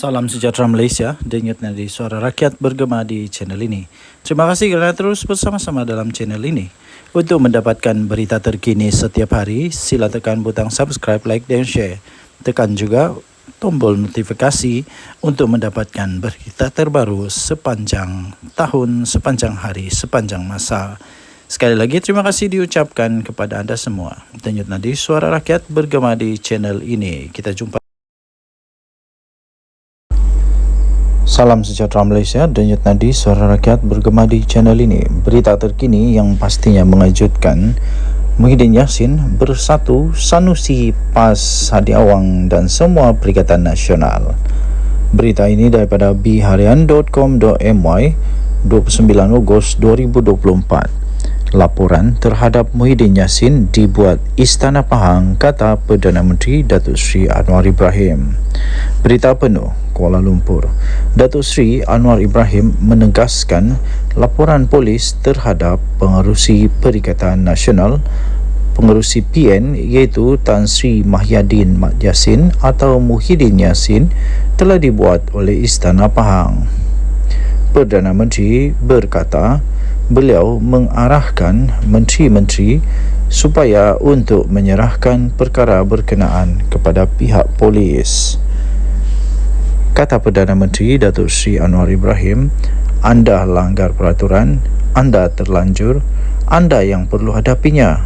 Salam sejahtera Malaysia, denyut nadi suara rakyat bergema di channel ini. Terima kasih kerana terus bersama-sama dalam channel ini. Untuk mendapatkan berita terkini setiap hari, sila tekan butang subscribe, like dan share. Tekan juga tombol notifikasi untuk mendapatkan berita terbaru sepanjang tahun, sepanjang hari, sepanjang masa. Sekali lagi terima kasih diucapkan kepada anda semua. Denyut nadi suara rakyat bergema di channel ini. Kita jumpa. Salam sejahtera Malaysia, denyut nadi suara rakyat bergema di channel ini. Berita terkini yang pastinya mengejutkan. Muhyiddin Yassin bersatu, Sanusi, PAS, Hadi Awang dan semua Perikatan Nasional. Berita ini daripada bharian.com.my 29 Ogos 2024. Laporan terhadap Muhyiddin Yassin dibuat Istana Pahang, kata Perdana Menteri Datuk Seri Anwar Ibrahim. Berita penuh, Kuala Lumpur. Datuk Seri Anwar Ibrahim menegaskan laporan polis terhadap pengerusi Perikatan Nasional, pengerusi PN iaitu Tan Sri Mahyadin Mat Yassin atau Muhyiddin Yassin telah dibuat oleh Istana Pahang. Perdana Menteri berkata beliau mengarahkan menteri-menteri supaya untuk menyerahkan perkara berkenaan kepada pihak polis. Kata Perdana Menteri Datuk Seri Anwar Ibrahim, anda langgar peraturan, anda terlanjur, anda yang perlu hadapinya.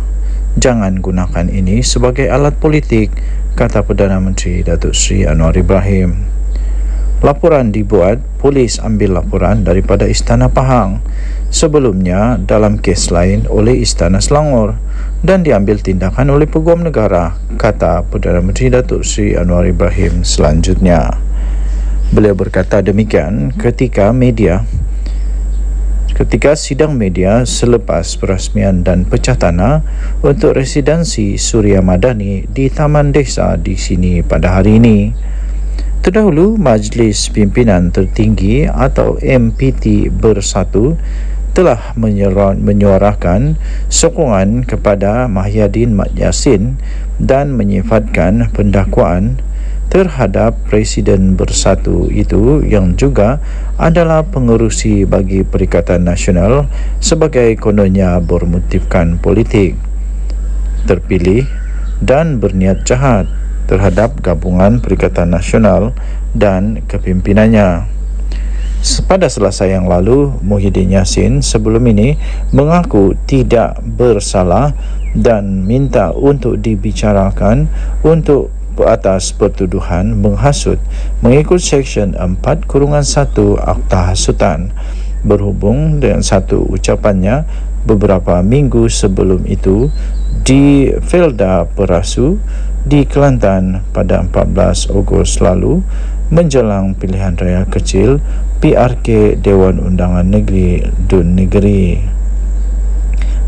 Jangan gunakan ini sebagai alat politik, kata Perdana Menteri Datuk Seri Anwar Ibrahim. Laporan dibuat, polis ambil laporan daripada Istana Pahang. Sebelumnya dalam kes lain oleh Istana Selangor dan diambil tindakan oleh Peguam Negara, kata Perdana Menteri Datuk Seri Anwar Ibrahim selanjutnya. Beliau berkata demikian ketika sidang media selepas perasmian dan pecah tanah untuk residensi Suria Madani di Taman Desa di sini pada hari ini. Terdahulu, Majlis Pimpinan Tertinggi atau MPT Bersatu telah menyuarakan sokongan kepada Mahyadin Mat Yassin dan menyifatkan pendakwaan terhadap Presiden Bersatu itu yang juga adalah pengerusi bagi Perikatan Nasional sebagai kononnya bermotifkan politik, terpilih dan berniat jahat terhadap gabungan Perikatan Nasional dan kepimpinannya. Pada Selasa yang lalu, Muhyiddin Yassin sebelum ini mengaku tidak bersalah dan minta untuk dibicarakan untuk atas pertuduhan menghasut mengikut Seksyen 4-1 Akta Hasutan. Berhubung dengan satu ucapannya beberapa minggu sebelum itu di Felda Perasu di Kelantan pada 14 Ogos lalu menjelang pilihan raya kecil PRK Dewan Undangan Negeri Dun Negeri.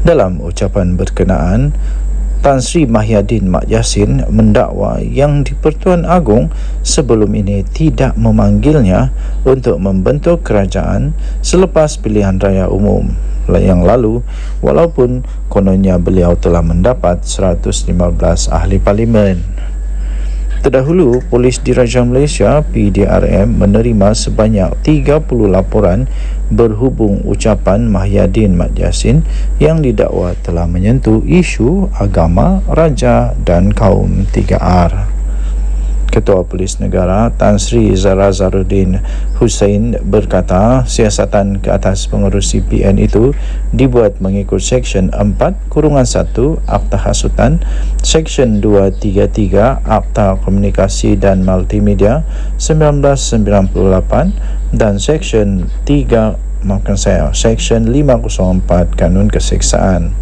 Dalam ucapan berkenaan, Tan Sri Mahyadin Mat Yassin mendakwa yang di-Pertuan Agong sebelum ini tidak memanggilnya untuk membentuk kerajaan selepas pilihan raya umum yang lalu, walaupun kononnya beliau telah mendapat 115 ahli parlimen. Terdahulu, Polis Diraja Malaysia PDRM menerima sebanyak 30 laporan berhubung ucapan Mahyadin Mat Yassin yang didakwa telah menyentuh isu agama, raja dan kaum 3R. Ketua Polis Negara Tan Sri Zahra-Zarudin Hussein berkata siasatan ke atas pengerusi PN itu dibuat mengikut Seksyen 4-1 Akta Hasutan, Seksyen 233 Akta Komunikasi dan Multimedia 1998 dan Seksyen 504 Kanun Keseksaan.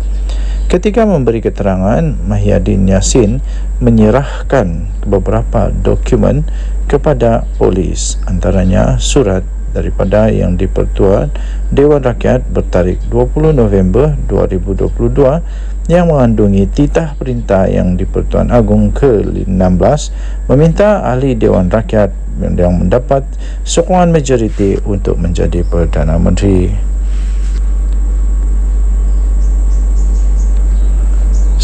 Ketika memberi keterangan, Mahyadin Yassin menyerahkan beberapa dokumen kepada polis, antaranya surat daripada yang di-Pertuan Dewan Rakyat bertarikh 20 November 2022 yang mengandungi titah perintah yang di-Pertuan Agong ke-16 meminta ahli Dewan Rakyat yang mendapat sokongan majoriti untuk menjadi Perdana Menteri.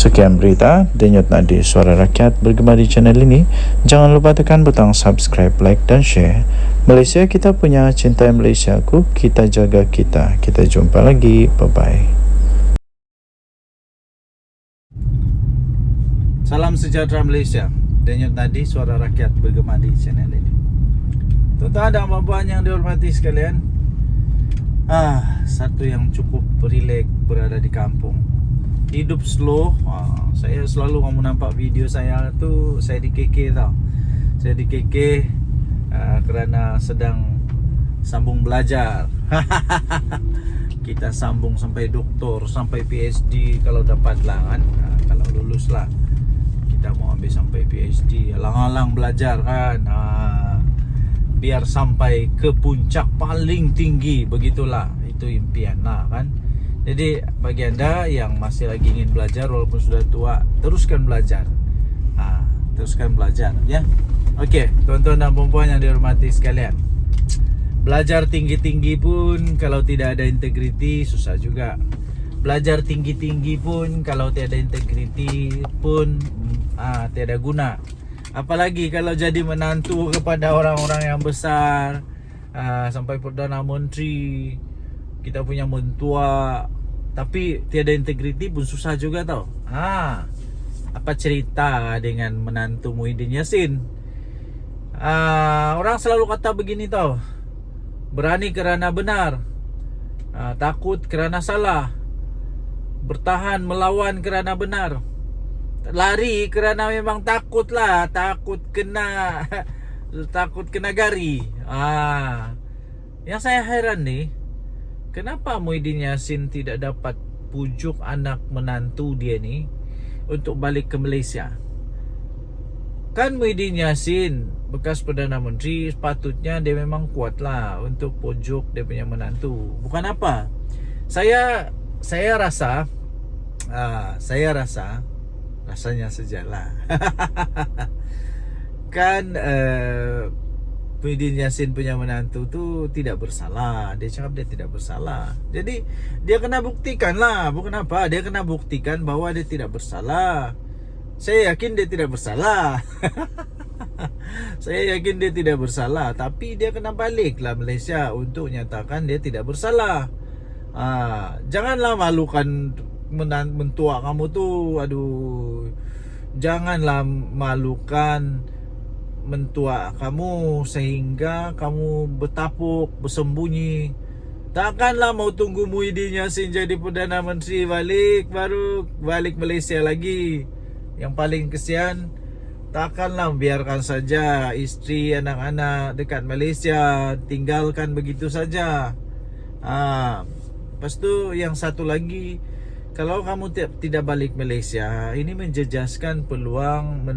Sekian berita Denyut Nadi Suara Rakyat bergema di channel ini. Jangan lupa tekan butang subscribe, like dan share. Malaysia kita punya, cintai Malaysia ku, kita jaga kita. Kita jumpa lagi. Bye-bye. Salam sejahtera Malaysia. Denyut Nadi Suara Rakyat bergema di channel ini. Tuan-tuan dan puan-puan yang dihormati sekalian, satu yang cukup rileks berada di kampung. Hidup slow. Saya selalu kamu nampak video saya tu, saya di KK tau. Saya di KK kerana sedang sambung belajar. Kita sambung sampai doktor, sampai PhD kalau dapat lah kan. Kalau lulus lah, kita mau ambil sampai PhD. Alang-alang belajar kan, biar sampai ke puncak paling tinggi. Begitulah, itu impian lah kan. Jadi bagi anda yang masih lagi ingin belajar walaupun sudah tua, teruskan belajar. Teruskan belajar ya. Okey, tuan-tuan dan puan-puan yang dihormati sekalian. Belajar tinggi-tinggi pun kalau tidak ada integriti susah juga. Belajar tinggi-tinggi pun kalau tiada integriti pun tiada guna. Apalagi kalau jadi menantu kepada orang-orang yang besar, sampai Perdana Menteri, kita punya mentua, tapi tiada integriti pun susah juga tau. Apa cerita dengan menantu Muhyiddin Yassin? Orang selalu kata begini tau, berani kerana benar, takut kerana salah, bertahan melawan kerana benar, lari kerana memang takut lah, takut kena gari. Yang saya heran nih, kenapa Muhyiddin Yassin tidak dapat pujuk anak menantu dia ni untuk balik ke Malaysia? Kan Muhyiddin Yassin bekas Perdana Menteri, sepatutnya dia memang kuat lah untuk pujuk dia punya menantu. Bukan apa, saya rasa rasanya sajalah. Kan Muhyiddin Yassin punya menantu tu tidak bersalah. Dia cakap dia tidak bersalah. Jadi dia kena buktikan lah. Bukan apa, dia kena buktikan bahawa dia tidak bersalah. Saya yakin dia tidak bersalah. Saya yakin dia tidak bersalah. Tapi dia kena balik lah Malaysia untuk nyatakan dia tidak bersalah. Janganlah malukan mentua kamu tu. Aduh, janganlah malukan mentua kamu sehingga kamu bertapuk, bersembunyi. Takkanlah mau tunggu Muhyiddin Yassin jadi Perdana Menteri baru balik Malaysia lagi. Yang paling kesian, takkanlah biarkan saja isteri, anak-anak dekat Malaysia, tinggalkan begitu saja. Lepas tu yang satu lagi, kalau kamu tidak balik Malaysia, ini menjejaskan peluang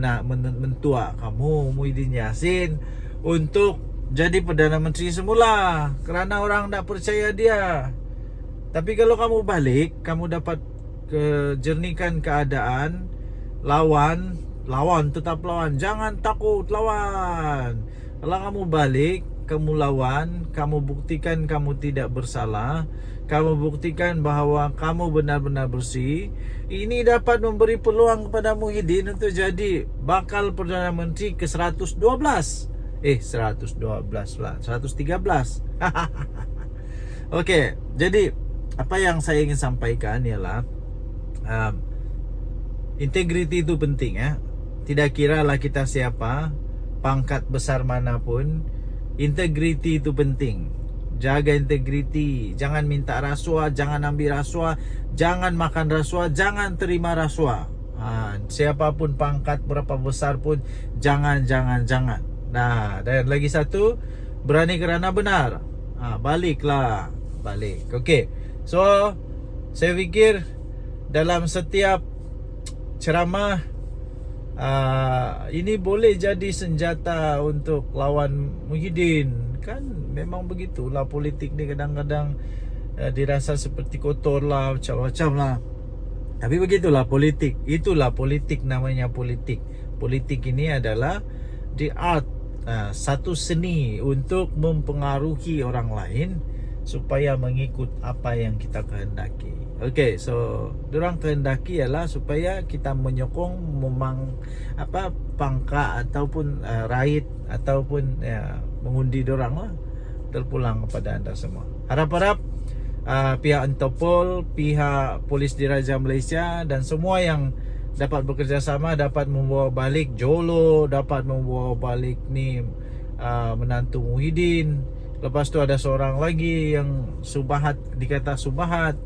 mentua kamu Muhyiddin Yassin untuk jadi Perdana Menteri semula, kerana orang tak percaya dia. Tapi kalau kamu balik, kamu dapat jernihkan keadaan. Lawan, tetap lawan. Jangan takut, lawan. Kalau kamu balik, kamu lawan, kamu buktikan kamu tidak bersalah, kamu buktikan bahawa kamu benar-benar bersih. Ini dapat memberi peluang kepada Muhyiddin untuk jadi bakal Perdana Menteri ke 112. 112 lah, 113. Okey, jadi apa yang saya ingin sampaikan ialah integriti itu penting ya. Tidak kiralah kita siapa, pangkat besar manapun, integriti itu penting. Jaga integriti, jangan minta rasuah, jangan ambil rasuah, jangan makan rasuah, jangan terima rasuah. Siapapun pangkat berapa besar pun jangan. Nah, dan lagi satu, berani kerana benar. Balik. Okey. So, saya fikir dalam setiap ceramah ini boleh jadi senjata untuk lawan Muhyiddin. Kan memang begitulah politik ni, kadang-kadang dirasa seperti kotor lah, macam-macam lah. Tapi begitulah politik. Itulah politik, namanya politik. Politik ini adalah the art, satu seni untuk mempengaruhi orang lain supaya mengikut apa yang kita kehendaki. Okey, so dorang kehendaki ialah supaya kita menyokong pangkat ataupun raid ataupun mengundi dorang lah. Terpulang kepada anda semua. Harap-harap pihak Interpol, pihak Polis Diraja Malaysia dan semua yang dapat bekerjasama dapat membawa balik Jolo, dapat membawa balik ni menantu Muhyiddin. Lepas tu ada seorang lagi yang Subahat, dikata Subahat.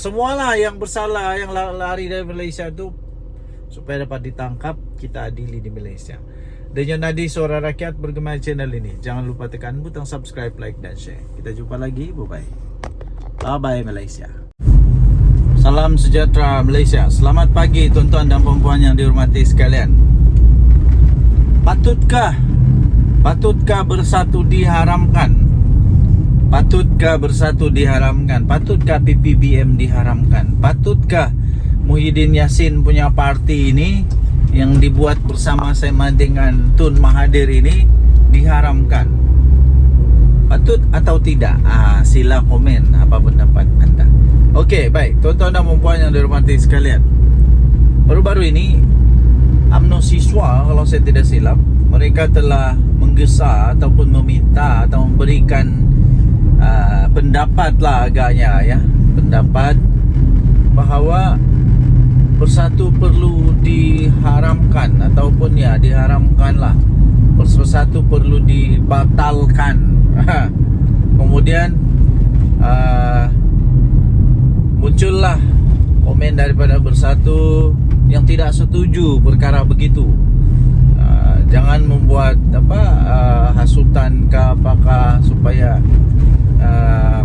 Semualah yang bersalah, yang lari dari Malaysia tu supaya dapat ditangkap, kita adili di Malaysia. Denyut Nadi Suara Rakyat bergema channel ini. Jangan lupa tekan butang subscribe, like dan share. Kita jumpa lagi. Bye-bye. Bye-bye Malaysia. Salam sejahtera Malaysia. Selamat pagi tuan-tuan dan puan-puan yang dihormati sekalian. Patutkah bersatu diharamkan? Patutkah bersatu diharamkan? Patutkah PPBM diharamkan? Patutkah Muhyiddin Yassin punya parti ini yang dibuat bersama-sama dengan Tun Mahathir ini diharamkan? Patut atau tidak? Sila komen apa pendapat anda. Okey, baik. Tuan-tuan dan puan-puan yang dihormati sekalian, baru-baru ini UMNO siswa, kalau saya tidak silap, mereka telah menggesa ataupun meminta atau memberikan pendapat lah agaknya ya, pendapat bahawa bersatu perlu diharamkan ataupun diharamkan lah, bersatu perlu dibatalkan. Kemudian muncullah komen daripada bersatu yang tidak setuju perkara begitu. Jangan membuat hasutan ke apakah supaya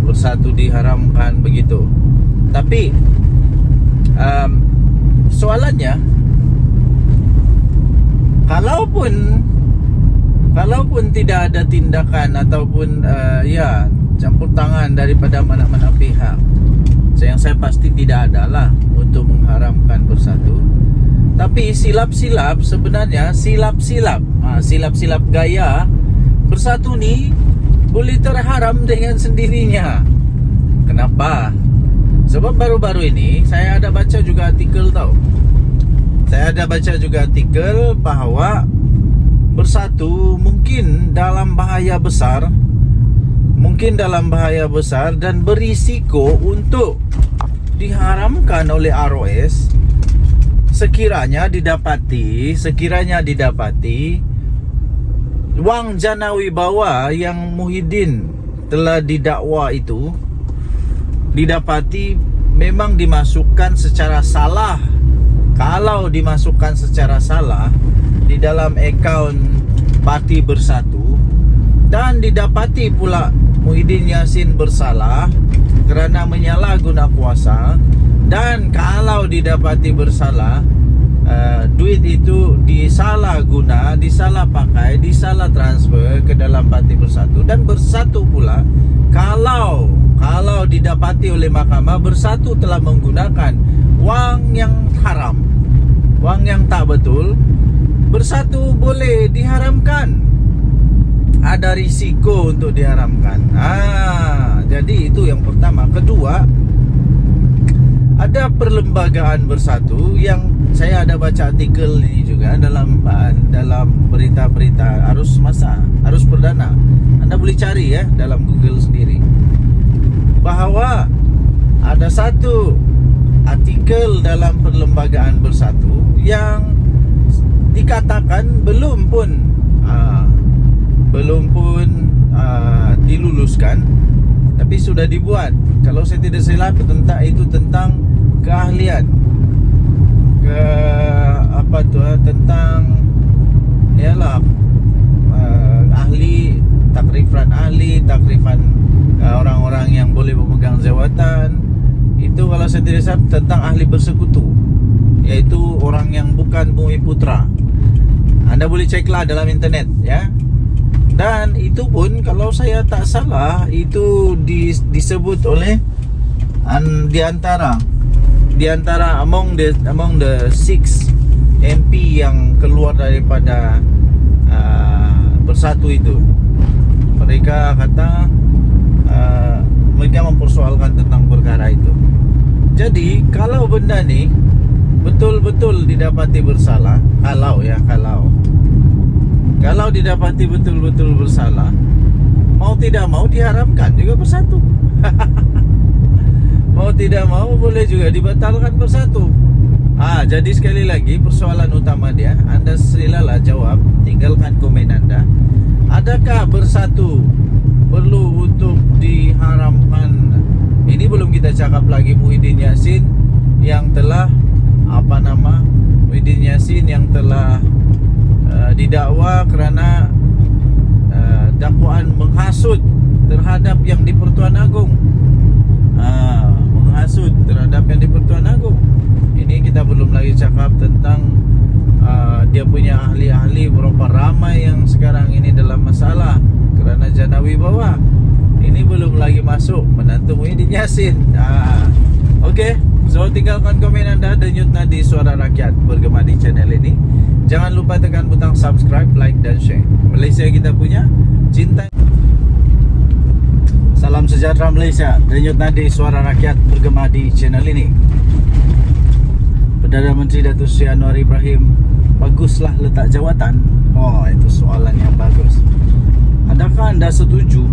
bersatu diharamkan begitu. Tapi soalannya, kalaupun tidak ada tindakan ataupun campur tangan daripada mana-mana pihak, yang saya pasti tidak adalah untuk mengharamkan bersatu. Tapi silap-silap sebenarnya, silap-silap gaya bersatu ni boleh terharam dengan sendirinya. Kenapa? Sebab baru-baru ini saya ada baca juga artikel bahawa bersatu mungkin dalam bahaya besar dan berisiko untuk diharamkan oleh ROS sekiranya didapati wang jana wibawa yang Muhyiddin telah didakwa itu didapati memang dimasukkan secara salah. Kalau dimasukkan secara salah di dalam akaun Parti Bersatu dan didapati pula Muhyiddin Yassin bersalah kerana menyalahguna kuasa, dan kalau didapati bersalah, duit itu disalah pakai, disalah transfer ke dalam Parti Bersatu, dan Bersatu pula kalau didapati oleh mahkamah Bersatu telah menggunakan wang yang haram, wang yang tak betul, Bersatu boleh diharamkan. Ada risiko untuk diharamkan. Jadi itu yang pertama. Kedua, ada perlembagaan Bersatu yang saya ada baca artikel ini juga dalam berita-berita arus perdana. Anda boleh cari ya dalam Google sendiri, bahawa ada satu artikel dalam perlembagaan Bersatu yang dikatakan belum pun diluluskan, tapi sudah dibuat. Kalau saya tidak silap tentang keahlian tentang takrifan orang-orang yang boleh memegang jawatan. Itu kalau saya tidak salah tentang ahli bersekutu, iaitu orang yang bukan Bumi Putra. Anda boleh ceklah dalam internet ya. Dan itu pun kalau saya tak salah itu disebut oleh di antara among the 6 MP yang keluar daripada Bersatu itu. Mereka kata dia mempersoalkan tentang perkara itu. Jadi kalau benda ni betul-betul didapati bersalah, kalau didapati betul-betul bersalah, mau tidak mau diharamkan juga bersatu. Mau tidak mau boleh juga dibatalkan bersatu. Jadi sekali lagi persoalan utama dia, anda silalah jawab, tinggalkan komen anda. Adakah bersatu perlu untuk diharamkan? Ini belum kita cakap lagi Muhyiddin Yassin yang telah Muhyiddin Yassin yang telah didakwa kerana dakwaan menghasut terhadap yang di Pertuan Agong. Menghasut terhadap yang di Pertuan Agong. Ini kita belum lagi cakap tentang dia punya ahli-ahli, berapa ramai yang sekarang ini dalam masalah kerana jana wibawa. Ini belum lagi masuk menantu Muhyiddin Yassin. Okey, so tinggalkan komen anda. Denyut Nadi Suara Rakyat bergema di channel ini. Jangan lupa tekan butang subscribe, like dan share. Malaysia kita punya, cinta. Salam sejahtera Malaysia. Denyut Nadi Suara Rakyat bergema di channel ini. Perdana Menteri Datuk Seri Anwar Ibrahim, baguslah letak jawatan. Itu soalan yang bagus. Adakah anda setuju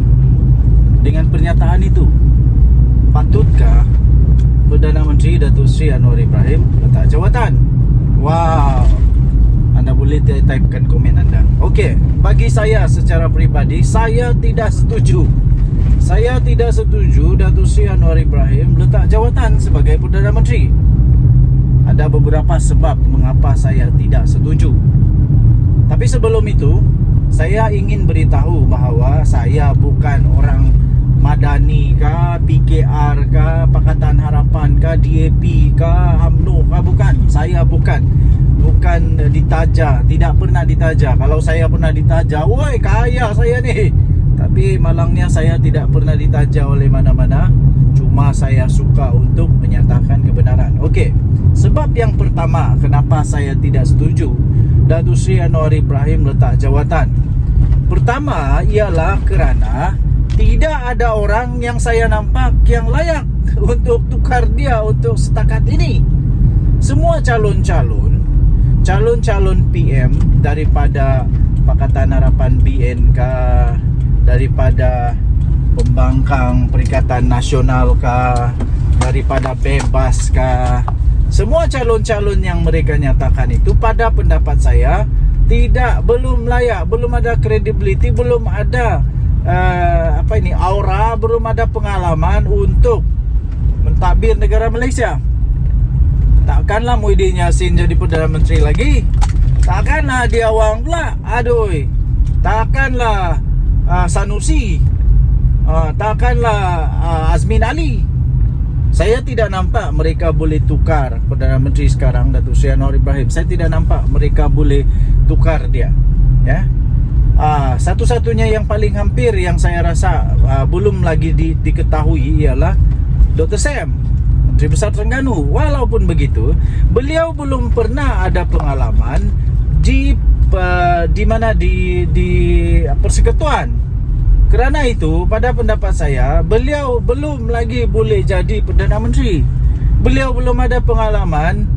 dengan pernyataan itu? Patutkah Perdana Menteri Datuk Seri Anwar Ibrahim letak jawatan? Anda boleh typekan komen anda. Okey, bagi saya secara peribadi, saya tidak setuju. Saya tidak setuju Datuk Seri Anwar Ibrahim letak jawatan sebagai Perdana Menteri. Ada beberapa sebab mengapa saya tidak setuju. Tapi sebelum itu, saya ingin beritahu bahawa saya bukan orang Madani kah, PKR kah, Pakatan Harapan kah, DAP kah, UMNO kah, bukan. Saya bukan ditaja, tidak pernah ditaja. Kalau saya pernah ditaja, woi kaya saya ni. Tapi malangnya saya tidak pernah ditaja oleh mana-mana. Cuma saya suka untuk menyatakan kebenaran. Okey, sebab yang pertama kenapa saya tidak setuju Datuk Seri Anwar Ibrahim letak jawatan. Pertama ialah kerana tidak ada orang yang saya nampak yang layak untuk tukar dia untuk setakat ini. Semua calon-calon PM daripada Pakatan Harapan BN kah, daripada Pembangkang Perikatan Nasional kah, daripada Bebas kah, semua calon-calon yang mereka nyatakan itu pada pendapat saya belum layak, belum ada credibility, belum ada aura, belum ada pengalaman untuk mentadbir negara Malaysia. Takkanlah Muhyiddin Yassin jadi Perdana Menteri lagi. Takkanlah dia awang pula. Takkanlah Sanusi. Takkanlah Azmin Ali. Saya tidak nampak mereka boleh tukar Perdana Menteri sekarang, Datuk Seri Anwar Ibrahim. Saya tidak nampak mereka boleh tukar dia. Ya. Satu-satunya yang paling hampir yang saya rasa belum lagi diketahui ialah Dr. Sam, Menteri Besar Terengganu. Walaupun begitu, beliau belum pernah ada pengalaman di persekutuan. Kerana itu, pada pendapat saya, beliau belum lagi boleh jadi Perdana Menteri. Beliau belum ada pengalaman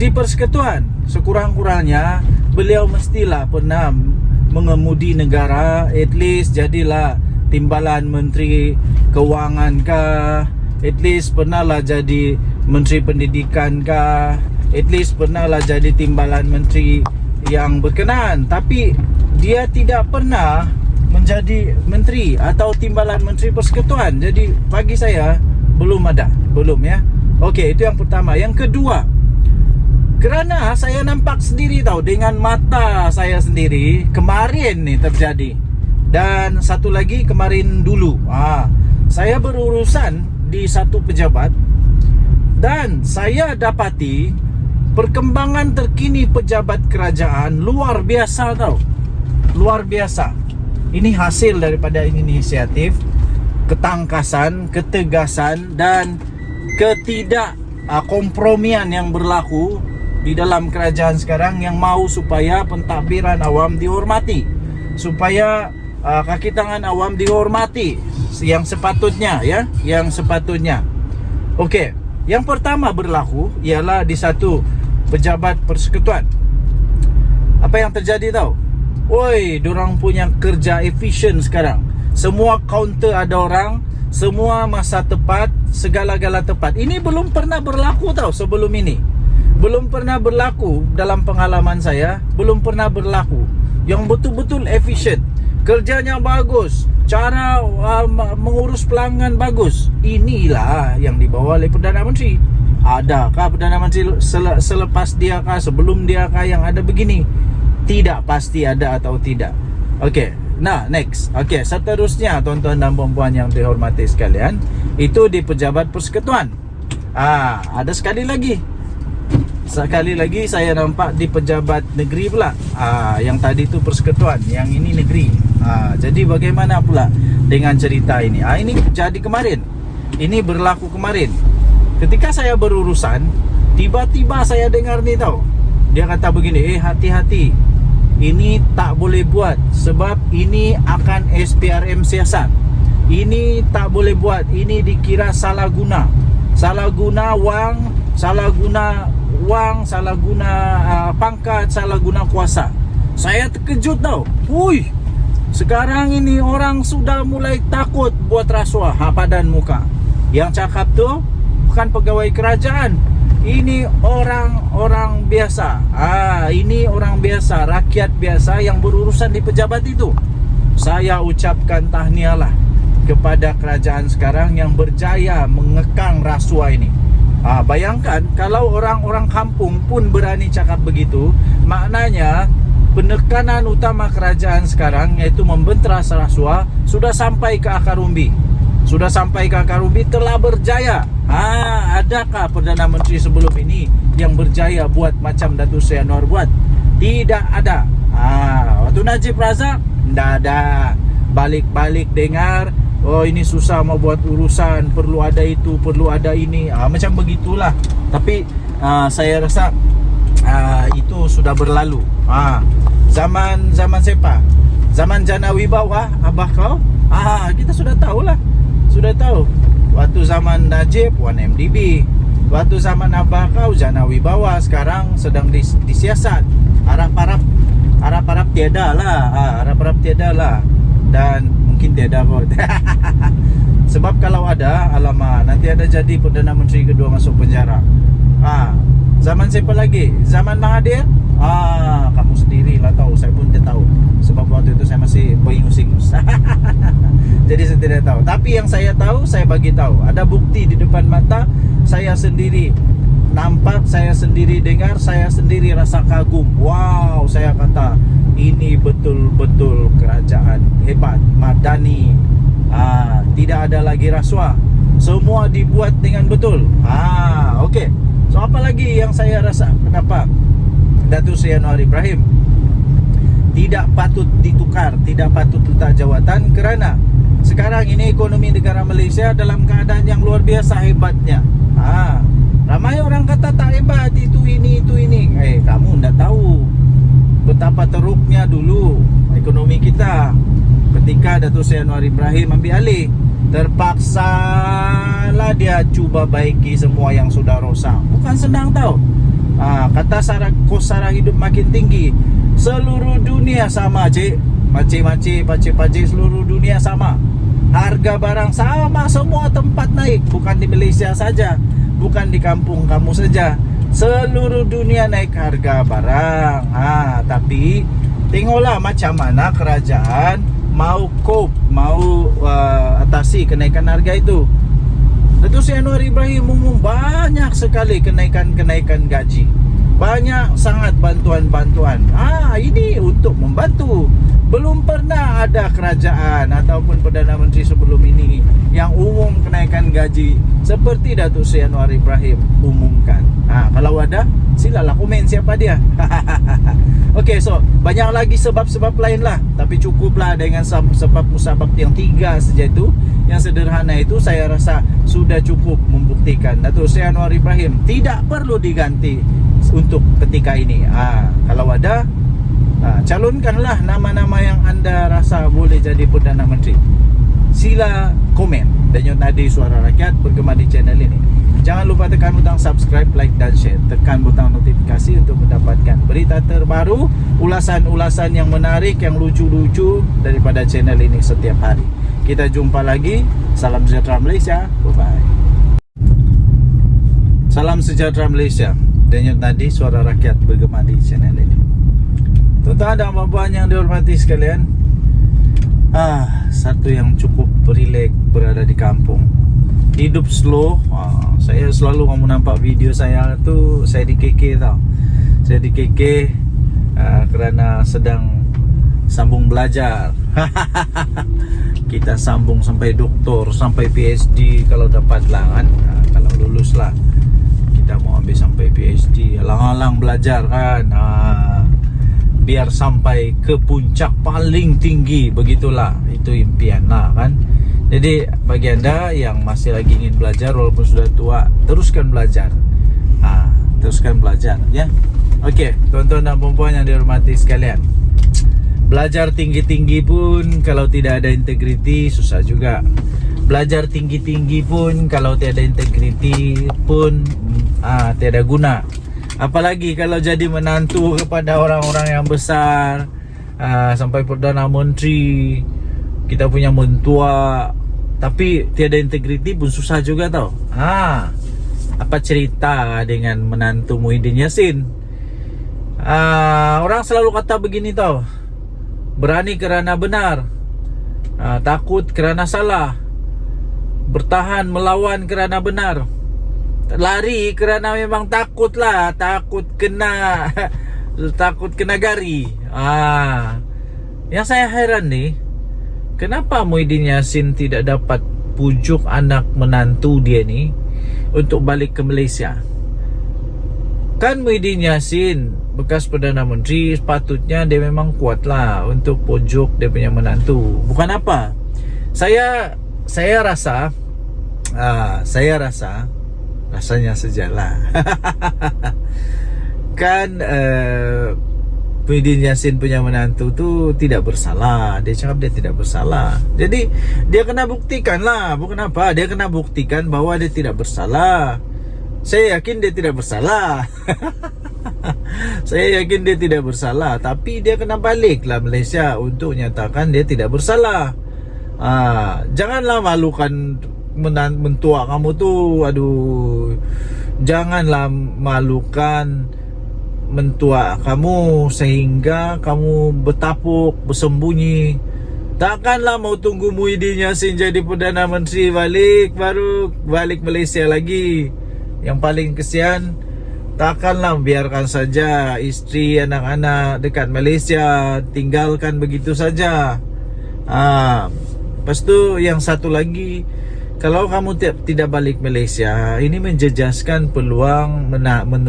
di persekutuan. Sekurang-kurangnya beliau mestilah pernah mengemudi negara. At least jadilah Timbalan Menteri Kewangan kah, at least pernahlah jadi Menteri Pendidikan kah, at least pernahlah jadi Timbalan Menteri yang berkenaan. Tapi dia tidak pernah menjadi menteri atau timbalan menteri persekutuan. Jadi bagi saya belum ada, ya. Okey, itu yang pertama. Yang kedua, kerana saya nampak sendiri dengan mata saya sendiri kemarin ni terjadi. Dan satu lagi kemarin dulu. Saya berurusan di satu pejabat dan saya dapati perkembangan terkini pejabat kerajaan luar biasa luar biasa. Ini hasil daripada inisiatif, ketangkasan, ketegasan dan kompromian yang berlaku di dalam kerajaan sekarang yang mahu supaya pentadbiran awam dihormati, supaya kaki tangan awam dihormati, yang sepatutnya ya, yang sepatutnya. Okey, yang pertama berlaku ialah di satu pejabat persekutuan. Apa yang terjadi tahu? Oi, dorang punya kerja efisien sekarang. Semua kaunter ada orang, semua masa tepat, segala-gala tepat. Ini belum pernah berlaku tahu sebelum ini. Belum pernah berlaku dalam pengalaman saya, belum pernah berlaku. Yang betul-betul efisien. Kerjanya bagus, cara mengurus pelanggan bagus. Inilah yang dibawa oleh Perdana Menteri. Adakah Perdana Menteri selepas dia kah, sebelum dia kah yang ada begini? Tidak pasti ada atau tidak. Okey, nah next. Okey, seterusnya tuan-tuan dan puan-puan yang dihormati sekalian, itu di pejabat persekutuan. Ada sekali lagi. Sekali lagi saya nampak di pejabat negeri pula. Yang tadi tu persekutuan, yang ini negeri. Jadi bagaimana pula dengan cerita ini? Ini jadi kemarin. Ini berlaku kemarin. Ketika saya berurusan, tiba-tiba saya dengar ni tahu. Dia kata begini, hati-hati. Ini tak boleh buat sebab ini akan SPRM siasat. Ini tak boleh buat. Ini dikira salah guna. Salah guna wang, salah guna pangkat, salah guna kuasa. Saya terkejut tau. Ui, sekarang ini orang sudah mulai takut buat rasuah padan muka. Yang cakap tu bukan pegawai kerajaan. Ini orang-orang biasa. Ini orang biasa, rakyat biasa yang berurusan di pejabat itu. Saya ucapkan tahniahlah kepada kerajaan sekarang yang berjaya mengekang rasuah ini. Bayangkan kalau orang-orang kampung pun berani cakap begitu, maknanya penekanan utama kerajaan sekarang, iaitu membenteras rasuah, sudah sampai ke akar umbi. Sudah sampai ke akar umbi, telah berjaya. Adakah Perdana Menteri sebelum ini yang berjaya buat macam Datuk Seri Anwar buat? Tidak ada. Waktu Najib Razak, tidak ada. Balik-balik dengar, oh ini susah mau buat urusan, perlu ada itu, perlu ada ini, macam begitulah. Tapi saya rasa itu sudah berlalu. Zaman siapa? Zaman Jana Wibawa, abah kau? Kita sudah tahulah. Sudah tahu. Waktu zaman Najib 1MDB. Waktu zaman abah kau Jana Wibawa, sekarang sedang disiasat. Harap-harap tiada lah. Harap-harap tiada lah. Dan mungkin tiada kot. Sebab kalau ada, alamak, nanti ada jadi Perdana Menteri kedua masuk penjara. Zaman siapa lagi? Zaman Mahathir? Kamu sendirilah tahu. Saya pun tidak tahu. Sebab waktu itu saya masih bingung-bingus. Jadi saya tidak tahu. Tapi yang saya tahu, saya bagi tahu. Ada bukti di depan mata. Saya sendiri nampak, saya sendiri dengar, saya sendiri rasa kagum. Wow, saya kata ini betul-betul kerajaan hebat, madani. Tidak ada lagi rasuah. Semua dibuat dengan betul. Okey. So apa lagi yang saya rasa? Kenapa Datuk Seri Anwar Ibrahim tidak patut ditukar, tidak patut letak jawatan? Kerana sekarang ini ekonomi negara Malaysia dalam keadaan yang luar biasa hebatnya. Ramai orang kata tak hebat, itu ini. Kamu tidak tahu betapa teruknya dulu ekonomi kita ketika Datuk Seri Anwar Ibrahim ambil alih. Terpaksalah dia cuba baiki semua yang sudah rosak. Bukan senang tau. Kata kos sara hidup makin tinggi. Seluruh dunia sama, cik. Pakcik-pakcik seluruh dunia sama. Harga barang sama, semua tempat naik. Bukan di Malaysia saja, bukan di kampung kamu saja. Seluruh dunia naik harga barang. Tapi tengoklah macam mana kerajaan mau cope, mau atasi kenaikan harga itu. Datuk Seri Anwar Ibrahim umum banyak sekali kenaikan gaji. Banyak sangat bantuan-bantuan. Ini untuk membantu. Belum pernah ada kerajaan ataupun Perdana Menteri sebelum ini yang umum kenaikan gaji seperti Datuk Seri Anwar Ibrahim umumkan. Kalau ada, silalah komen siapa dia. Okey, so banyak lagi sebab-sebab lain lah. Tapi cukuplah dengan sebab musabab yang 3 saja itu. Yang sederhana itu saya rasa sudah cukup membuktikan Datuk Seri Anwar Ibrahim tidak perlu diganti untuk ketika ini. Kalau ada, calonkanlah nama-nama yang anda rasa boleh jadi Perdana Menteri. sila komen Denyut Nadi Suara Rakyat bergema di channel ini. Jangan lupa tekan butang subscribe, like dan share. Tekan butang notifikasi untuk mendapatkan berita terbaru, ulasan-ulasan yang menarik, yang lucu-lucu daripada channel ini setiap hari. Kita jumpa lagi. Salam sejahtera Malaysia. Bye-bye. Salam sejahtera Malaysia. Denyut Nadi Suara Rakyat bergema di channel ini. Tuan-tuan dan puan-puan yang dihormati sekalian, satu yang cukup rileks berada di kampung. Hidup slow. Saya selalu kamu nampak video saya tu, saya di KK tau. Saya di KK kerana sedang sambung belajar. Kita sambung sampai doktor, sampai PhD kalau dapat lah kan. Kalau lulus lah, kita mau ambil sampai PhD. Alang-alang belajar kan. Biar sampai ke puncak paling tinggi. Begitulah, itu impian lah kan. Jadi bagi anda yang masih lagi ingin belajar walaupun sudah tua, teruskan belajar. Teruskan belajar ya. Okey, tuan-tuan dan puan-puan yang dihormati sekalian, belajar tinggi-tinggi pun kalau tidak ada integriti susah juga. Belajar tinggi-tinggi pun kalau tiada integriti pun tiada guna. Apalagi kalau jadi menantu kepada orang-orang yang besar, sampai Perdana Menteri, kita punya mentua, tapi tiada integriti pun susah juga tau. Apa cerita dengan menantu Muhyiddin Yassin? Orang selalu kata begini tau, berani kerana benar, takut kerana salah, bertahan melawan kerana benar, lari kerana memang takut lah, takut kena takut kena gari. Yang saya heran nih, kenapa Muhyiddin Yassin tidak dapat pujuk anak menantu dia ni untuk balik ke Malaysia? Kan Muhyiddin Yassin bekas Perdana Menteri, sepatutnya dia memang kuat lah untuk pujuk dia punya menantu. Bukan apa, saya rasa rasanya sejalan. Kan Muhyiddin Yassin punya menantu tu tidak bersalah. Dia cakap dia tidak bersalah. Jadi dia kena buktikan lah. Bukan apa, dia kena buktikan bahwa dia tidak bersalah. Saya yakin dia tidak bersalah. Saya yakin dia tidak bersalah. Tapi dia kena balik lah Malaysia untuk nyatakan dia tidak bersalah. Janganlah malukan mentua kamu tu. Janganlah malukan mentua kamu sehingga kamu bertapuk, bersembunyi. Takkanlah mau tunggu Muhyiddin Yassin jadi Perdana Menteri baru balik Malaysia lagi. Yang paling kesian, takkanlah biarkan saja isteri, anak-anak dekat Malaysia, tinggalkan begitu saja. Lepas tu yang satu lagi, kalau kamu tidak balik Malaysia, ini menjejaskan peluang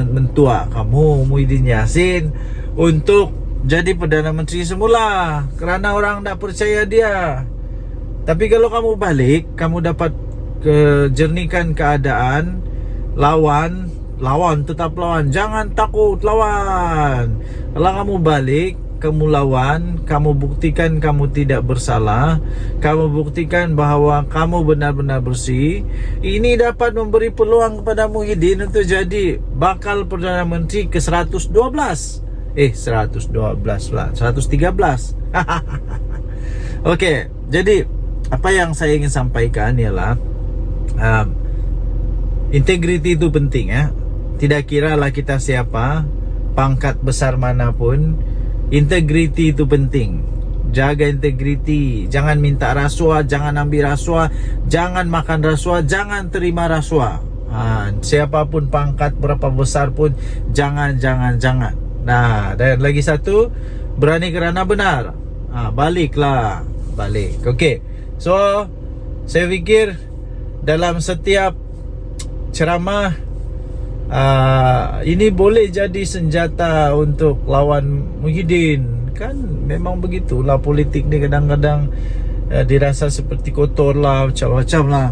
mentua kamu Muhyiddin Yassin untuk jadi Perdana Menteri semula, kerana orang tak percaya dia. Tapi kalau kamu balik, kamu dapat jernihkan keadaan. Lawan, tetap lawan. Jangan takut, lawan. Kalau kamu balik, kamu lawan, kamu buktikan kamu tidak bersalah, kamu buktikan bahawa kamu benar-benar bersih. Ini dapat memberi peluang kepada Muhyiddin untuk jadi bakal Perdana Menteri ke 112. 112 lah, 113. Okey, jadi apa yang saya ingin sampaikan ialah integriti itu penting ya. Tidak kiralah kita siapa, pangkat besar manapun, integriti itu penting. Jaga integriti, jangan minta rasuah, jangan ambil rasuah, jangan makan rasuah, jangan terima rasuah. Siapapun pangkat berapa besar pun jangan. Nah, dan lagi satu, berani kerana benar. Balik. Okey. So, saya fikir dalam setiap ceramah ini boleh jadi senjata untuk lawan Muhyiddin. Kan memang begitulah politik ni, kadang-kadang dirasa seperti kotor lah, macam-macam lah.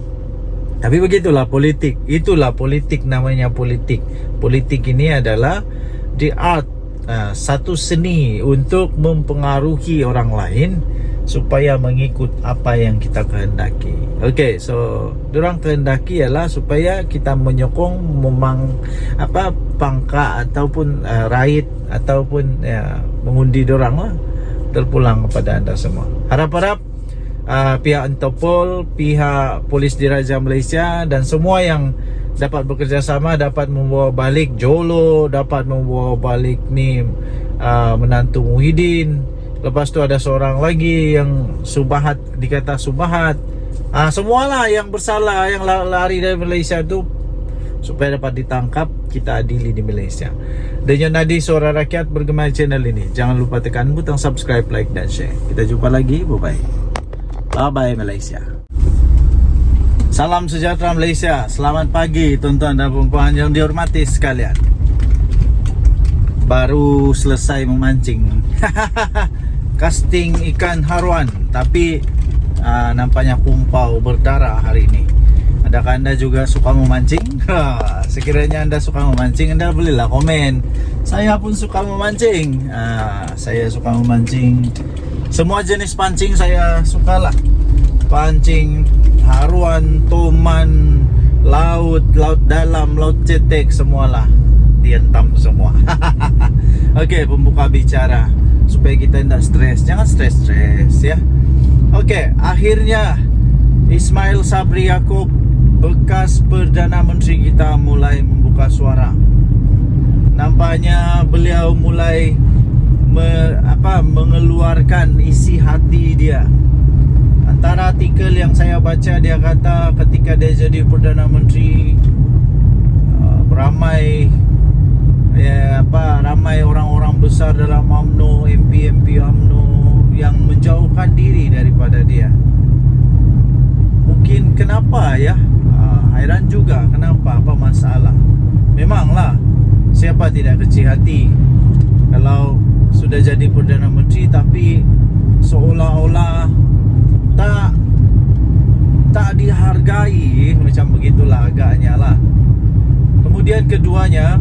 Tapi begitulah politik. Itulah politik, namanya politik. Politik ini adalah the art, satu seni untuk mempengaruhi orang lain supaya mengikut apa yang kita kehendaki. Okey, so dorang kehendaki ialah supaya kita menyokong pangkat ataupun raid ataupun mengundi dorang lah. Terpulang kepada anda semua. Harap-harap pihak Interpol, pihak Polis Diraja Malaysia dan semua yang dapat bekerjasama dapat membawa balik Jolo, dapat membawa balik ni menantu Muhyiddin. Lepas tu ada seorang lagi yang Subahat, dikata Subahat. Semualah yang bersalah, yang lari dari Malaysia tu, supaya dapat ditangkap, kita adili di Malaysia. Denyut Nadi Suara Rakyat bergema channel ini. Jangan lupa tekan butang subscribe, like dan share. Kita jumpa lagi. Bye-bye. Bye-bye Malaysia. Salam sejahtera Malaysia. Selamat pagi tuan-tuan dan puan-puan yang dihormati sekalian. Baru selesai memancing. Casting ikan haruan, tapi nampaknya pumpau berdarah hari ini. Adakah anda juga suka memancing? Sekiranya anda suka memancing, anda bolehlah komen. Saya pun suka memancing. Saya suka memancing. Semua jenis pancing saya sukalah. Pancing haruan, toman, laut dalam, laut cetek, semualah dientam semua. Okey, pembuka bicara supaya kita tidak stres. Jangan stres ya. Okey, akhirnya Ismail Sabri Yaakob, bekas Perdana Menteri kita, mulai membuka suara. Nampaknya beliau mulai mengeluarkan isi hati dia. Antara artikel yang saya baca, dia kata ketika dia jadi Perdana Menteri, ramai orang-orang besar dalam UMNO, MP UMNO yang menjauhkan diri daripada dia. Mungkin kenapa ya? Hairan juga kenapa, apa masalah. Memanglah siapa tidak kecil hati kalau sudah jadi Perdana Menteri tapi seolah-olah tak dihargai, macam begitulah agaknya lah. Kemudian keduanya,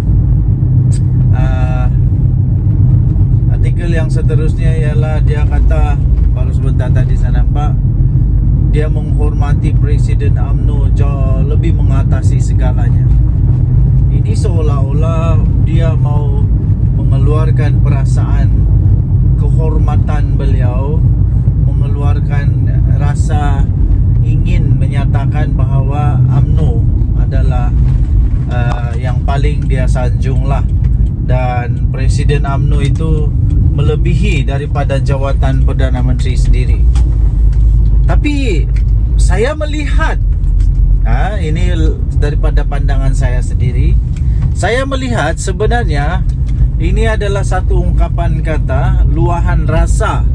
artikel yang seterusnya ialah dia kata, baru sebentar tadi saya nampak, dia menghormati Presiden UMNO jauh lebih mengatasi segalanya. Ini seolah-olah dia mau mengeluarkan perasaan kehormatan beliau, mengeluarkan rasa ingin menyatakan bahawa UMNO adalah yang paling dia sanjung lah. Dan Presiden UMNO itu melebihi daripada jawatan Perdana Menteri sendiri. Tapi saya melihat, ini daripada pandangan saya sendiri, saya melihat sebenarnya ini adalah satu ungkapan kata luahan rasa.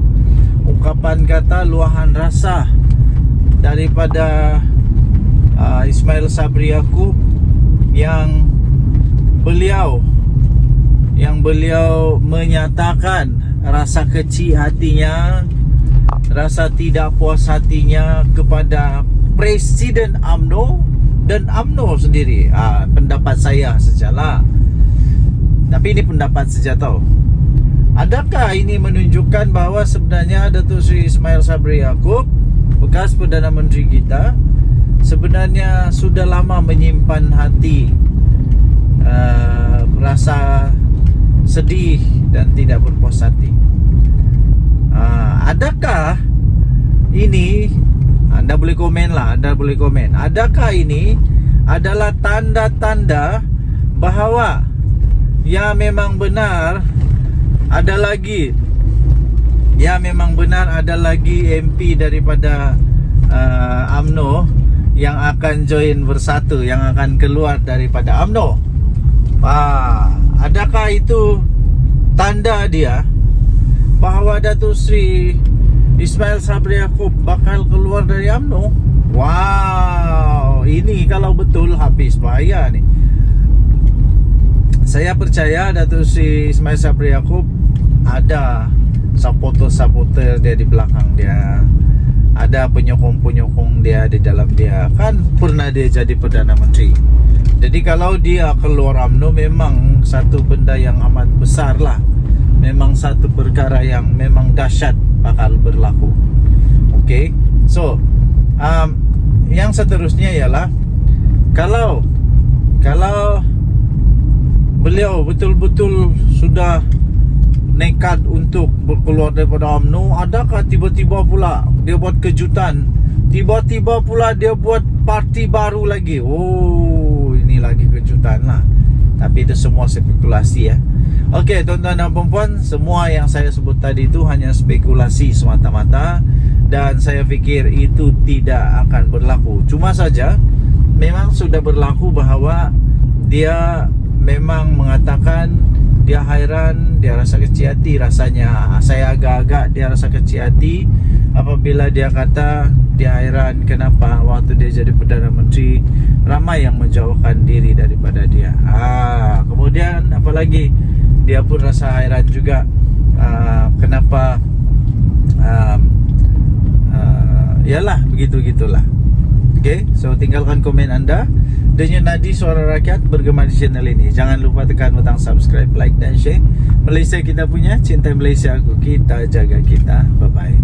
Ungkapan kata luahan rasa daripada Ismail Sabri Yaakob yang beliau menyatakan rasa kecil hatinya, rasa tidak puas hatinya kepada Presiden UMNO dan UMNO sendiri. Pendapat saya sajalah. Tapi ini pendapat saja tau. Adakah ini menunjukkan bahawa sebenarnya Datuk Seri Ismail Sabri Yaakob, bekas Perdana Menteri kita, sebenarnya sudah lama menyimpan hati rasa sedih dan tidak berpuas hati? Adakah ini, anda boleh komen lah, anda boleh komen, adakah ini adalah tanda-tanda bahawa ya memang benar ada lagi MP daripada UMNO yang akan join bersatu, yang akan keluar daripada UMNO? Adakah itu tanda dia bahawa Datuk Seri Ismail Sabri Yaakob bakal keluar dari UMNO? Wow, ini kalau betul habis bahaya ni. Saya percaya Datuk Seri Ismail Sabri Yaakob ada supporter-supporter dia di belakang dia, ada penyokong-penyokong dia di dalam dia. Kan pernah dia jadi Perdana Menteri. Jadi kalau dia keluar UMNO memang satu benda yang amat besar lah. Memang satu perkara yang memang dahsyat bakal berlaku. Okey. So, yang seterusnya ialah kalau beliau betul-betul sudah nekat untuk berkeluar daripada UMNO, adakah tiba-tiba pula dia buat kejutan, tiba-tiba pula dia buat parti baru lagi? Oh, ini lagi kejutan lah. Tapi itu semua spekulasi ya. Okey, tuan-tuan dan puan-puan, semua yang saya sebut tadi itu hanya spekulasi semata-mata, dan saya fikir itu tidak akan berlaku. Cuma saja memang sudah berlaku bahawa dia memang mengatakan dia hairan, dia rasa kecil hati rasanya. Saya agak-agak dia rasa kecil hati apabila dia kata dia hairan kenapa waktu dia jadi Perdana Menteri ramai yang menjauhkan diri daripada dia. Kemudian apalagi dia pun rasa hairan juga kenapa yalah begitu-gitulah. Okay, so tinggalkan komen anda. Denyut Nadi Suara Rakyat bergema di channel ini. Jangan lupa tekan butang subscribe, like dan share. Malaysia kita punya, cinta Malaysia aku, kita jaga kita. Bye-bye.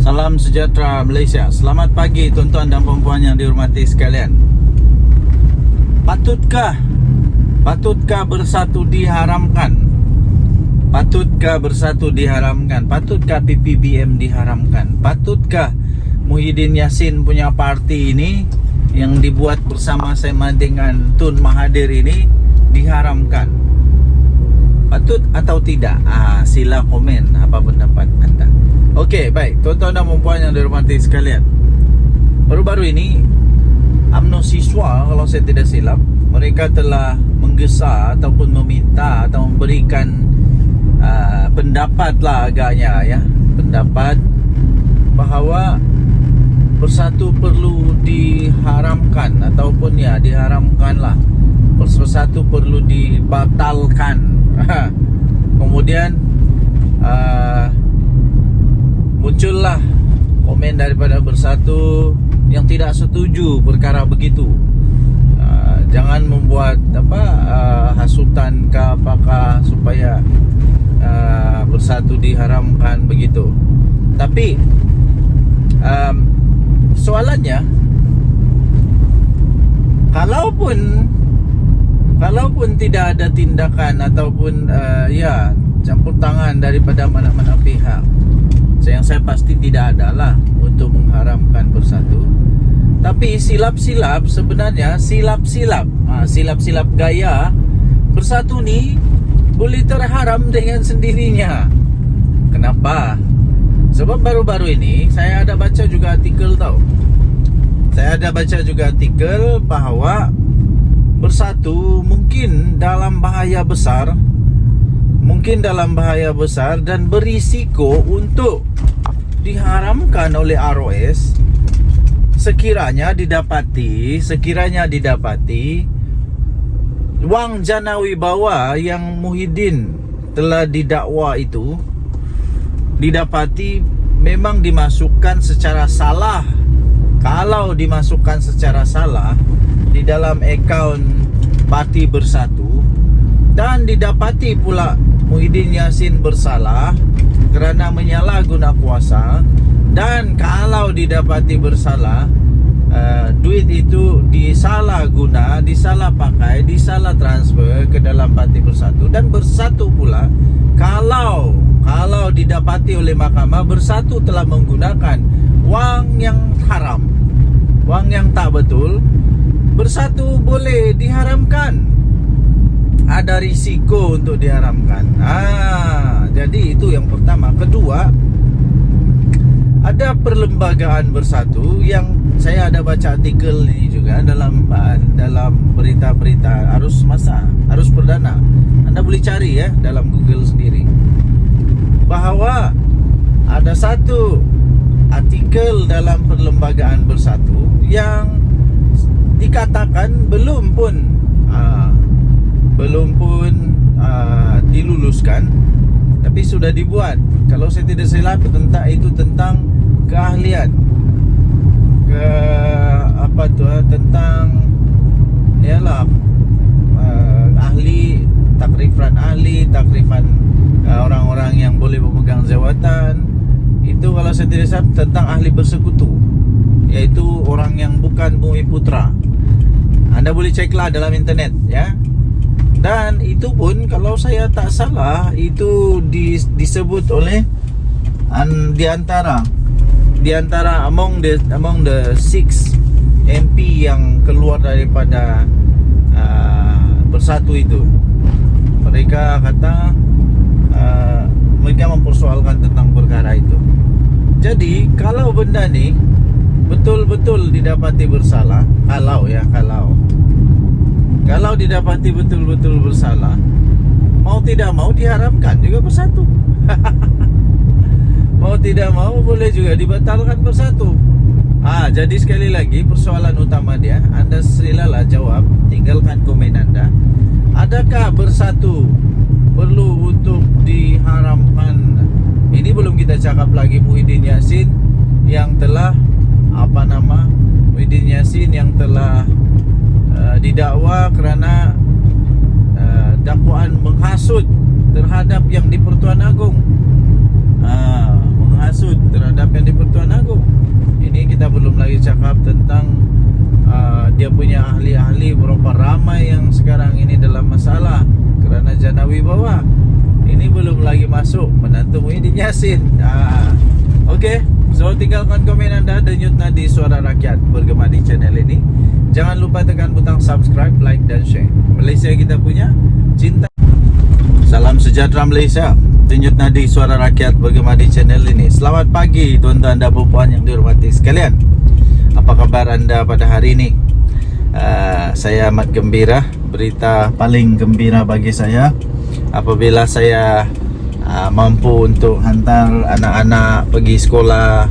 Salam sejahtera Malaysia. Selamat pagi tuan-tuan dan puan-puan yang dihormati sekalian. Patutkah bersatu diharamkan? Patutkah bersatu diharamkan? Patutkah PPBM diharamkan? Patutkah Muhyiddin Yassin punya parti ini yang dibuat bersama-sama dengan Tun Mahathir ini diharamkan? Patut atau tidak? Sila komen apa pendapat anda. Okey, baik tuan-tuan dan puan yang dihormati sekalian. Baru-baru ini UMNO siswa, kalau saya tidak silap, mereka telah menggesa ataupun meminta atau memberikan pendapat lah agaknya ya, pendapat bahawa bersatu perlu diharamkan ataupun ya diharamkan lah, bersatu perlu dibatalkan. Kemudian muncullah komen daripada bersatu yang tidak setuju perkara begitu. Jangan membuat hasutan ke apakah supaya bersatu diharamkan begitu. Tapi soalannya, kalaupun tidak ada tindakan ataupun campur tangan daripada mana-mana pihak, yang saya pasti tidak adalah untuk mengharamkan bersatu. Tapi silap-silap sebenarnya, silap-silap gaya bersatu ni boleh terharam dengan sendirinya. Kenapa? Sebab baru-baru ini saya ada baca juga artikel tau. Saya ada baca juga artikel bahawa bersatu mungkin dalam bahaya besar, dan berisiko untuk diharamkan oleh ROS sekiranya didapati wang jana wibawa yang Muhyiddin telah didakwa itu didapati memang dimasukkan secara salah. Kalau dimasukkan secara salah di dalam akaun Parti Bersatu dan didapati pula Muhyiddin Yassin bersalah kerana menyalahguna kuasa, dan kalau didapati bersalah, duit itu disalah pakai, disalah transfer ke dalam Parti Bersatu, dan Bersatu pula kalau didapati oleh mahkamah Bersatu telah menggunakan wang yang haram, wang yang tak betul, Bersatu boleh diharamkan. Ada risiko untuk diharamkan. Jadi itu yang pertama. Kedua, ada perlembagaan Bersatu yang saya ada baca artikel ini juga dalam berita-berita arus perdana. Anda boleh cari ya dalam Google sendiri, bahawa ada satu artikel dalam perlembagaan Bersatu yang dikatakan belum pun diluluskan, tapi sudah dibuat. Kalau saya tidak silap tentang keahlian tentang takrifan orang-orang yang boleh memegang jawatan, itu kalau saya tidak salah tentang ahli bersekutu, yaitu orang yang bukan Bumi Putra. Anda boleh ceklah dalam internet ya. Dan itu pun kalau saya tak salah itu disebut oleh di antara among the 6 MP yang keluar daripada Bersatu itu. Mereka kata mereka mempersoalkan tentang perkara itu. Jadi kalau benda ni betul-betul didapati bersalah, kalau didapati betul-betul bersalah, mau tidak mau diharamkan juga bersatu. Mau tidak mau boleh juga dibatalkan bersatu. Jadi sekali lagi persoalan utama dia, Anda silalah jawab, tinggalkan komen Anda. Adakah bersatu perlu untuk diharamkan? Ini belum kita cakap lagi Muhyiddin Yassin yang telah Muhyiddin Yassin yang telah didakwa kerana dakwaan menghasut terhadap yang di Pertuan Agong. Menghasut terhadap yang di Pertuan Agong. Ini kita belum lagi cakap tentang dia punya ahli-ahli, berapa ramai yang sekarang ini dalam masalah kerana jana wibawa. Ini belum lagi masuk menantu Muhyiddin Yassin. Okey, so tinggalkan komen anda. Denyut Nadi Suara Rakyat bergema di channel ini. Jangan lupa tekan butang subscribe, like dan share. Malaysia kita punya, cinta. Salam sejahtera Malaysia. Denyut Nadi Suara Rakyat bergema di channel ini. Selamat pagi tuan-tuan dan puan yang dihormati sekalian. Apa kabar anda pada hari ini? Saya amat gembira. Berita paling gembira bagi saya apabila saya mampu untuk hantar anak-anak pergi sekolah.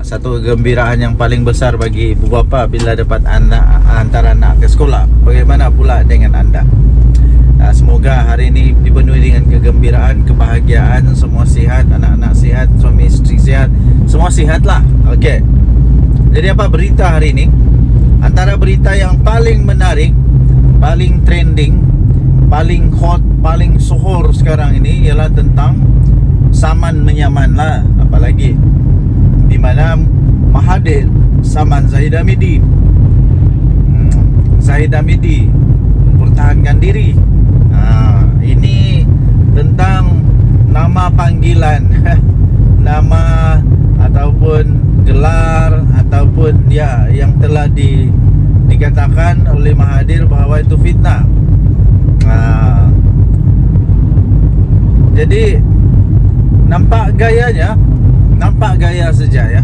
Satu kegembiraan yang paling besar bagi ibu bapa bila dapat hantar anak ke sekolah. Bagaimana pula dengan anda? Semoga hari ini dipenuhi dengan kegembiraan, kebahagiaan, semua sihat, anak-anak sihat, suami isteri sihat, semua sihatlah. Okey. Jadi apa berita hari ini? Antara berita yang paling menarik, paling trending, paling hot, paling sohor sekarang ini ialah tentang saman menyaman lah. Apalagi di mana Mahathir saman Zahid Hamidi. Zahid Hamidi mempertahankan diri. Ini tentang nama panggilan nama ataupun gelar ataupun yang telah dikatakan oleh Mahathir bahawa itu fitnah. Jadi nampak gaya saja ya.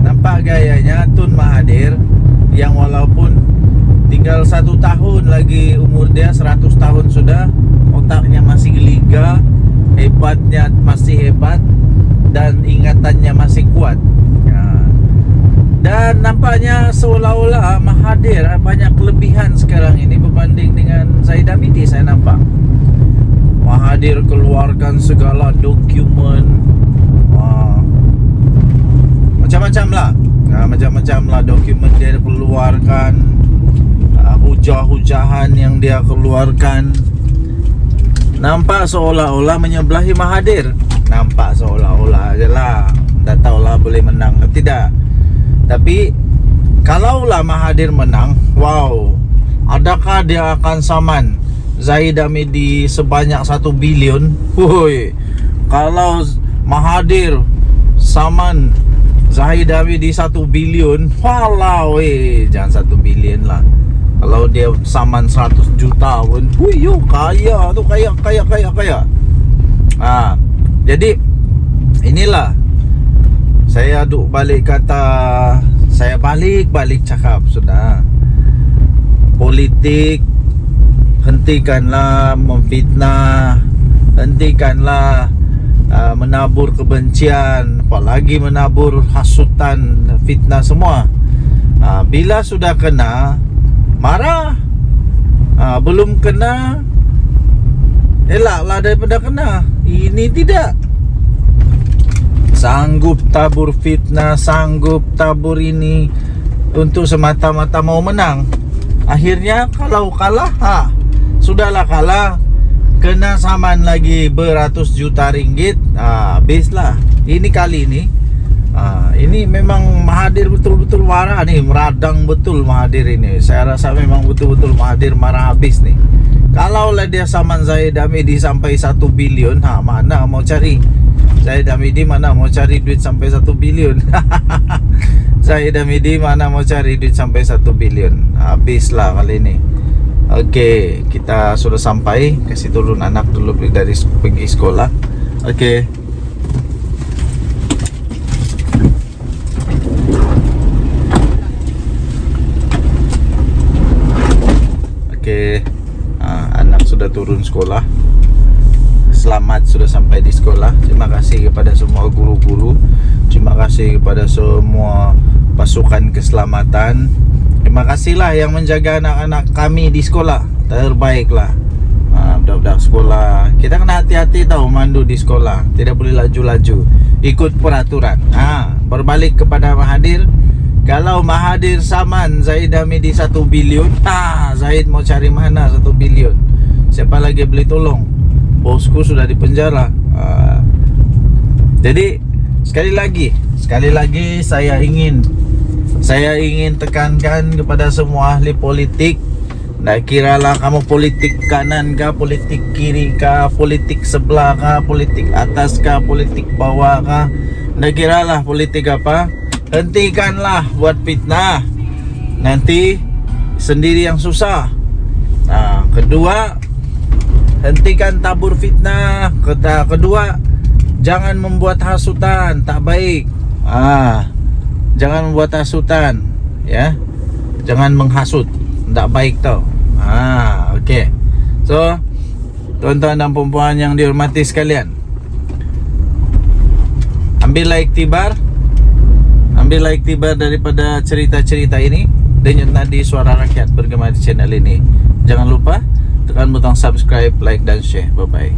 Nampak gayanya Tun Mahathir yang walaupun tinggal 1 tahun lagi umur dia, 100 tahun sudah, otaknya masih geliga, hebatnya masih hebat dan ingatannya masih kuat. Dan nampaknya seolah-olah Mahathir banyak kelebihan sekarang ini berbanding dengan Zahid Hamidi. Saya nampak Mahathir keluarkan segala dokumen, macam-macam lah dokumen dia keluarkan, hujah-hujahan yang dia keluarkan. Nampak seolah-olah menyebelahi Mahathir. Nampak seolah-olah je lah. Tak tahulah boleh menang atau tidak. Tapi kalaulah Mahathir menang, wow, adakah dia akan saman Zahid Hamidi sebanyak 1 bilion? Kalau Mahathir saman Zahid Hamidi 1 bilion, walau jangan 1 bilion lah. Kalau dia saman 100 juta pun, kaya tu, kaya. Jadi inilah saya duk balik kata, saya balik cakap sudah. Politik, hentikanlah memfitnah, hentikanlah menabur kebencian, apalagi menabur hasutan, fitnah semua. Bila sudah kena, marah. Belum kena, elaklah daripada kena. Ini tidak. Sanggup tabur fitnah, sanggup tabur ini untuk semata-mata mau menang. Akhirnya kalau kalah, sudahlah kalah. kena saman lagi beratus juta ringgit. Habis lah. Ini kali ini ini memang Mahathir betul-betul marah nih, meradang betul Mahathir ini. Saya rasa memang betul-betul Mahathir marah habis nih. Kalau lah dia saman Zahid Hamidi sampai 1 bilion, mana mau cari Zahid Hamidi, mana mau cari duit sampai 1 bilion. Zahid Hamidi mana mau cari duit sampai 1 bilion. Habislah kali ini. Oke, kita sudah sampai. Kasih turun anak dulu dari pergi sekolah. Oke. Anak sudah turun sekolah. Selamat sudah sampai di sekolah. Terima kasih kepada semua guru-guru. Terima kasih kepada semua pasukan keselamatan. Terima kasihlah yang menjaga anak-anak kami di sekolah. Terbaiklah. Budak-budak sekolah, kita kena hati-hati tahu mandu di sekolah. Tidak boleh laju-laju, ikut peraturan. Berbalik kepada Mahathir. Kalau Mahathir saman Zahid Hamidi 1 bilion, Zahid mau cari mana 1 bilion? Siapa lagi beli tolong? Bosku sudah dipenjara. Jadi sekali lagi saya ingin tekankan kepada semua ahli politik. Tak kiralah kamu politik kanan kah, politik kiri kah, politik sebelah kah, politik atas kah, politik bawah kah, tak kiralah politik apa. Hentikanlah buat fitnah. Nanti sendiri yang susah. Kedua, hentikan tabur fitnah. Kedua, jangan membuat hasutan, tak baik. Jangan membuat hasutan, ya. Jangan menghasut, tak baik tau. Okey. So, tuan-tuan dan puan-puan yang dihormati sekalian, ambillah iktibar daripada cerita-cerita ini. Denyut Nadi Suara Rakyat bergema di channel ini. Jangan lupa tekan butang subscribe, like dan share. Bye bye.